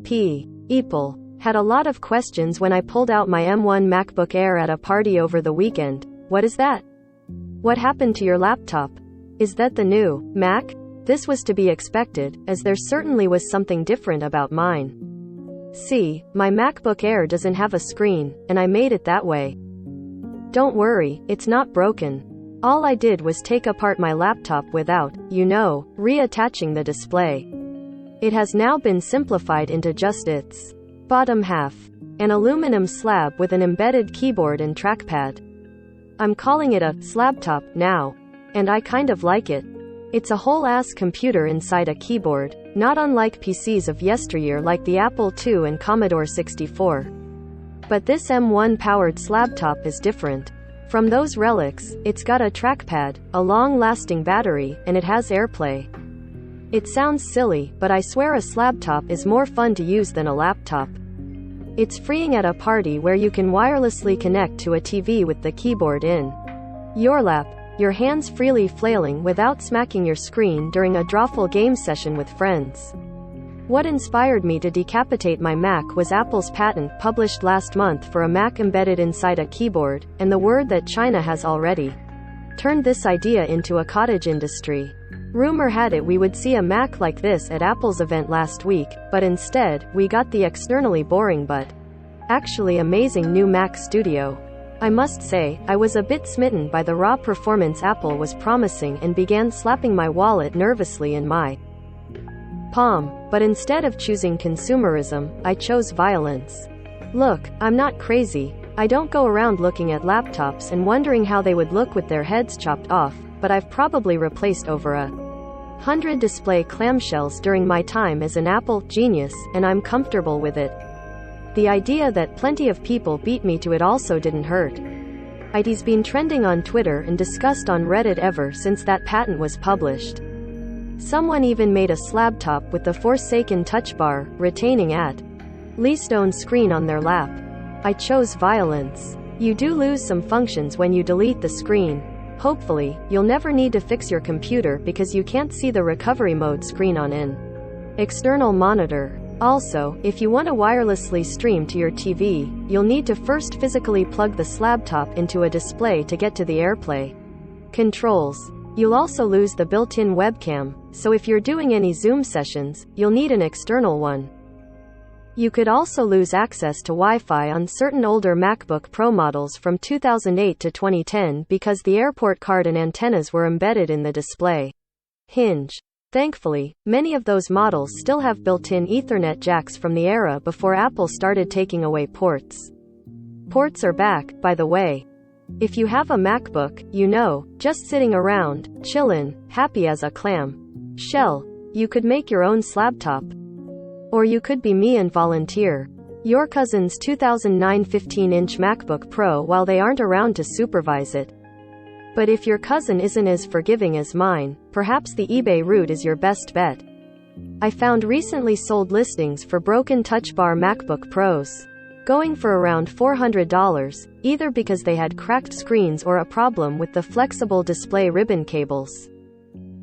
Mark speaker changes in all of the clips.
Speaker 1: People had a lot of questions when I pulled out my M1 MacBook Air at a party over the weekend. What is that? What happened to your laptop? Is that the new Mac? This was to be expected, as there certainly was something different about mine. See, my MacBook Air doesn't have a screen, and I made it that way. Don't worry, it's not broken. All I did was take apart my laptop without, reattaching the display. It has now been simplified into just its bottom half, an aluminum slab with an embedded keyboard and trackpad. I'm calling it a slabtop now, and I kind of like it. It's a whole-ass computer inside a keyboard, not unlike PCs of yesteryear like the Apple II and Commodore 64. But this M1-powered slabtop is different. From those relics, it's got a trackpad, a long-lasting battery, and it has AirPlay. It sounds silly, but I swear a slabtop is more fun to use than a laptop. It's freeing at a party where you can wirelessly connect to a TV with the keyboard in your lap, your hands freely flailing without smacking your screen during a drawful game session with friends. What inspired me to decapitate my Mac was Apple's patent published last month for a Mac embedded inside a keyboard, and the word that China has already turned this idea into a cottage industry. Rumor had it we would see a Mac like this at Apple's event last week, but instead, we got the externally boring but actually amazing new Mac Studio. I must say, I was a bit smitten by the raw performance Apple was promising and began slapping my wallet nervously in my palm. But instead of choosing consumerism, I chose violence. Look, I'm not crazy. I don't go around looking at laptops and wondering how they would look with their heads chopped off, but I've probably replaced over 100 display clamshells during my time as an Apple genius, and I'm comfortable with it. The idea that plenty of people beat me to it also didn't hurt. It's been trending on Twitter and discussed on Reddit ever since that patent was published. Someone even made a slabtop with the Forsaken touch bar, retaining at least own screen on their lap. I chose violence. You do lose some functions when you delete the screen. Hopefully, you'll never need to fix your computer because you can't see the recovery mode screen on an external monitor. Also, if you want to wirelessly stream to your TV, you'll need to first physically plug the slabtop into a display to get to the AirPlay controls. You'll also lose the built-in webcam, so if you're doing any Zoom sessions, you'll need an external one. You could also lose access to Wi-Fi on certain older MacBook Pro models from 2008 to 2010 because the airport card and antennas were embedded in the display hinge. Thankfully, many of those models still have built-in Ethernet jacks from the era before Apple started taking away ports. Ports are back, by the way. If you have a MacBook, just sitting around, chillin', happy as a clam shell, you could make your own slabtop. Or you could be me and volunteer your cousin's 2009 15-inch MacBook Pro while they aren't around to supervise it. But if your cousin isn't as forgiving as mine, perhaps the eBay route is your best bet. I found recently sold listings for broken Touch Bar MacBook Pros, going for around $400, either because they had cracked screens or a problem with the flexible display ribbon cables.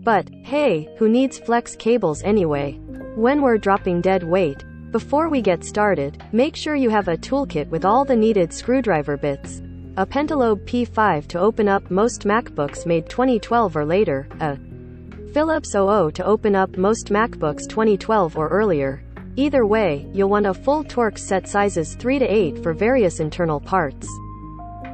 Speaker 1: But, hey, who needs flex cables anyway? When we're dropping dead weight. Before we get started, make sure you have a toolkit with all the needed screwdriver bits, a Pentalobe P5 to open up most MacBooks made 2012 or later, a Phillips 00 to open up most MacBooks 2012 or earlier. Either way, you'll want a full Torx set sizes 3 to 8 for various internal parts.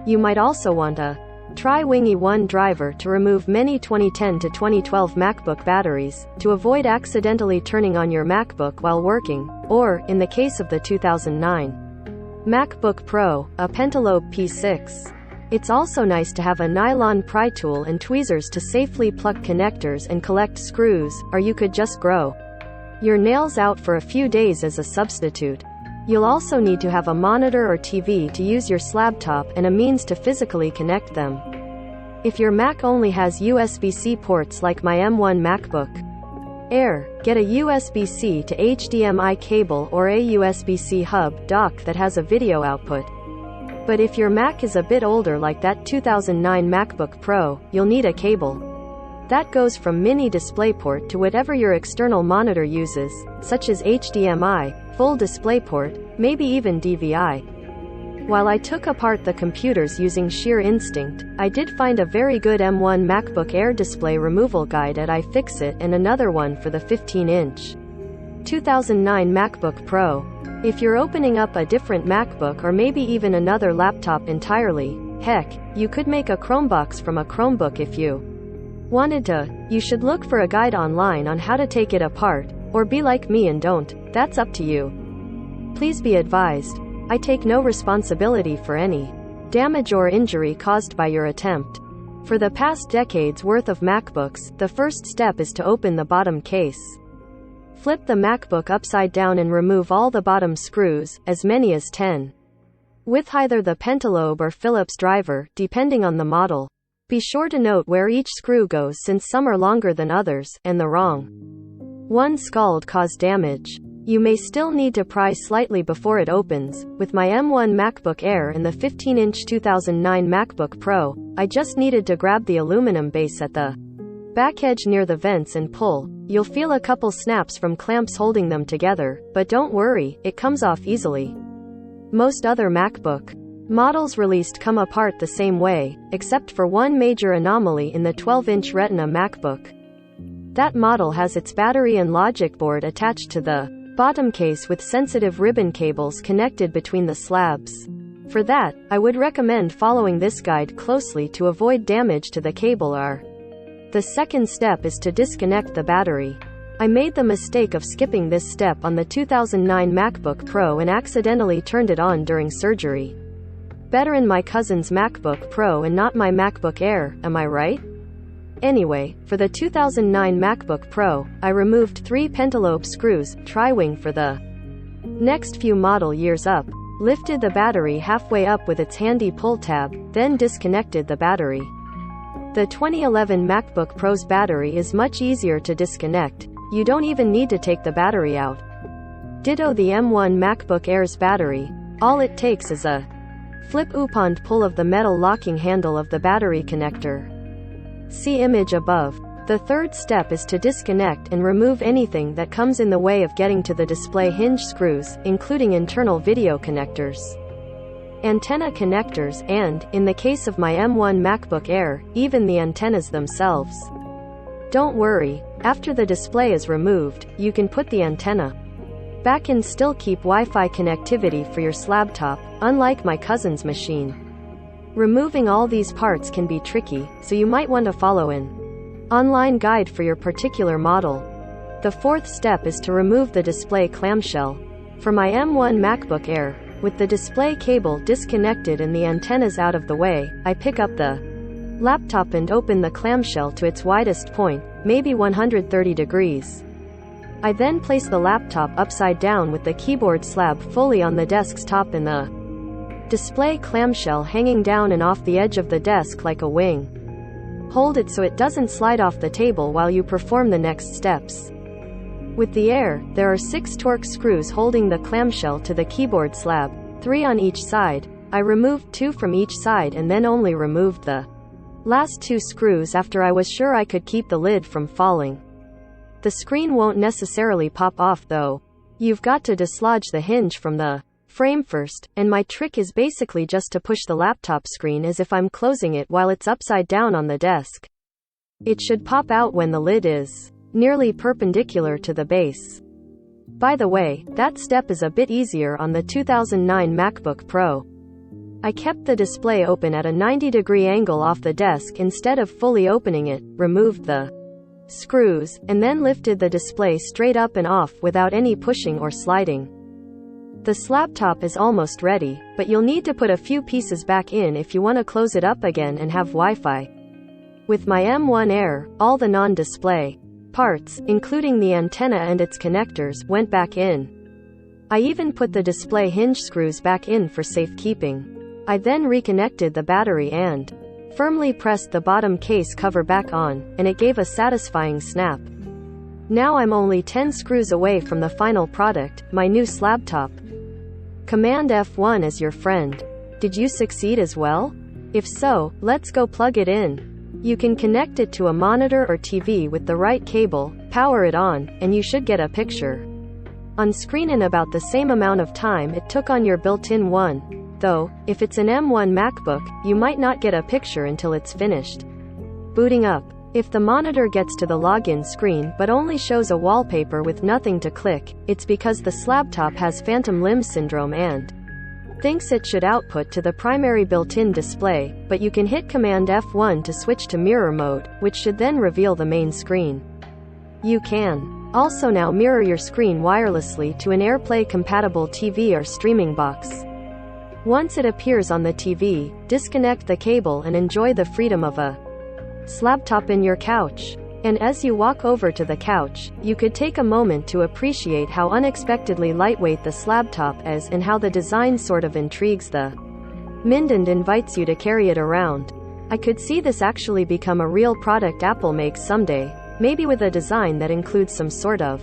Speaker 1: You might also want a Tri-Wingy 1 driver to remove many 2010 to 2012 MacBook batteries, to avoid accidentally turning on your MacBook while working, or, in the case of the 2009 MacBook Pro, a Pentalobe P6. It's also nice to have a nylon pry tool and tweezers to safely pluck connectors and collect screws, or you could just grow your nails out for a few days as a substitute. You'll also need to have a monitor or TV to use your slabtop and a means to physically connect them. If your Mac only has USB-C ports like my M1 MacBook Air, get a USB-C to HDMI cable or a USB-C hub dock that has a video output. But if your Mac is a bit older like that 2009 MacBook Pro, you'll need a cable. That goes from mini DisplayPort to whatever your external monitor uses, such as HDMI, full DisplayPort, maybe even DVI. While I took apart the computers using sheer instinct, I did find a very good M1 MacBook Air display removal guide at iFixit and another one for the 15-inch 2009 MacBook Pro. If you're opening up a different MacBook or maybe even another laptop entirely, heck, you could make a Chromebox from a Chromebook if you wanted to. You should look for a guide online on how to take it apart, or be like me and don't. That's up to you. Please be advised, I take no responsibility for any damage or injury caused by your attempt. For the past decade's worth of MacBooks, the first step is to open the bottom case. Flip the MacBook upside down and remove all the bottom screws, as many as 10. With either the pentalobe or Phillips driver, depending on the model. Be sure to note where each screw goes since some are longer than others, and the wrong one scald cause damage. You may still need to pry slightly before it opens. With my M1 MacBook Air and the 15-inch 2009 MacBook Pro, I just needed to grab the aluminum base at the back edge near the vents and pull. You'll feel a couple snaps from clamps holding them together, but don't worry, it comes off easily. Most other MacBook models released come apart the same way, except for one major anomaly in the 12-inch Retina MacBook. That model has its battery and logic board attached to the bottom case with sensitive ribbon cables connected between the slabs. For that, I would recommend following this guide closely to avoid damage to the cable R. The second step is to disconnect the battery. I made the mistake of skipping this step on the 2009 MacBook Pro and accidentally turned it on during surgery. Better in my cousin's MacBook Pro and not my MacBook Air, am I right? Anyway, for the 2009 MacBook Pro, I removed 3 pentalobe screws, tri-wing for the next few model years up, lifted the battery halfway up with its handy pull tab, then disconnected the battery. The 2011 MacBook Pro's battery is much easier to disconnect. You don't even need to take the battery out. Ditto the M1 MacBook Air's battery. All it takes is a flip-upon pull of the metal locking handle of the battery connector. See image above. The third step is to disconnect and remove anything that comes in the way of getting to the display hinge screws, including internal video connectors, antenna connectors, and, in the case of my M1 MacBook Air, even the antennas themselves. Don't worry, after the display is removed, you can put the antenna back and still keep Wi-Fi connectivity for your slab top, unlike my cousin's machine. Removing all these parts can be tricky, so you might want to follow an online guide for your particular model. The fourth step is to remove the display clamshell. For my M1 MacBook Air, with the display cable disconnected and the antennas out of the way, I pick up the laptop and open the clamshell to its widest point, maybe 130 degrees. I then place the laptop upside down with the keyboard slab fully on the desk's top and the display clamshell hanging down and off the edge of the desk like a wing. Hold it so it doesn't slide off the table while you perform the next steps. With the Air, there are 6 Torx screws holding the clamshell to the keyboard slab, 3 on each side. I removed 2 from each side and then only removed the last 2 screws after I was sure I could keep the lid from falling. The screen won't necessarily pop off though. You've got to dislodge the hinge from the frame first, and my trick is basically just to push the laptop screen as if I'm closing it while it's upside down on the desk. It should pop out when the lid is nearly perpendicular to the base. By the way, that step is a bit easier on the 2009 MacBook Pro. I kept the display open at a 90-degree angle off the desk instead of fully opening it, removed the screws, and then lifted the display straight up and off without any pushing or sliding. The slab top is almost ready, but you'll need to put a few pieces back in if you want to close it up again and have Wi-Fi. With my M1 Air, all the non-display parts, including the antenna and its connectors, went back in. I even put the display hinge screws back in for safekeeping. I then reconnected the battery and firmly pressed the bottom case cover back on, and it gave a satisfying snap. Now I'm only 10 screws away from the final product, my new slab top. Command F1 is your friend. Did you succeed as well? If so, let's go plug it in. You can connect it to a monitor or TV with the right cable, power it on, and you should get a picture on screen in about the same amount of time it took on your built-in one. Though, if it's an M1 MacBook, you might not get a picture until it's finished booting up. If the monitor gets to the login screen but only shows a wallpaper with nothing to click, it's because the slabtop has phantom limb syndrome and thinks it should output to the primary built-in display, but you can hit Command F1 to switch to mirror mode, which should then reveal the main screen. You can also now mirror your screen wirelessly to an AirPlay-compatible TV or streaming box. Once it appears on the TV, disconnect the cable and enjoy the freedom of a slabtop in your couch. And as you walk over to the couch, you could take a moment to appreciate how unexpectedly lightweight the slabtop is and how the design sort of intrigues the mind and invites you to carry it around. I could see this actually become a real product Apple makes someday, maybe with a design that includes some sort of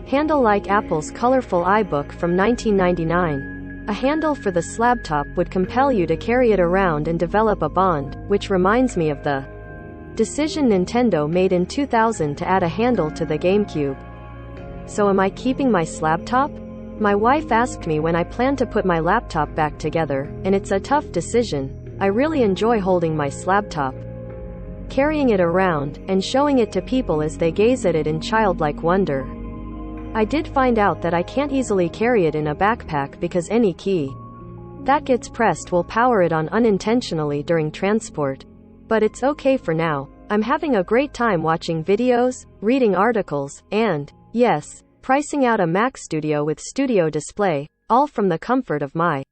Speaker 1: handle like Apple's colorful iBook from 1999. A handle for the slabtop would compel you to carry it around and develop a bond, which reminds me of the decision Nintendo made in 2000 to add a handle to the GameCube. So am I keeping my slabtop? My wife asked me when I plan to put my laptop back together, and it's a tough decision. I really enjoy holding my slabtop, carrying it around, and showing it to people as they gaze at it in childlike wonder. I did find out that I can't easily carry it in a backpack because any key that gets pressed will power it on unintentionally during transport. But it's okay for now. I'm having a great time watching videos, reading articles, and, yes, pricing out a Mac Studio with Studio Display, all from the comfort of my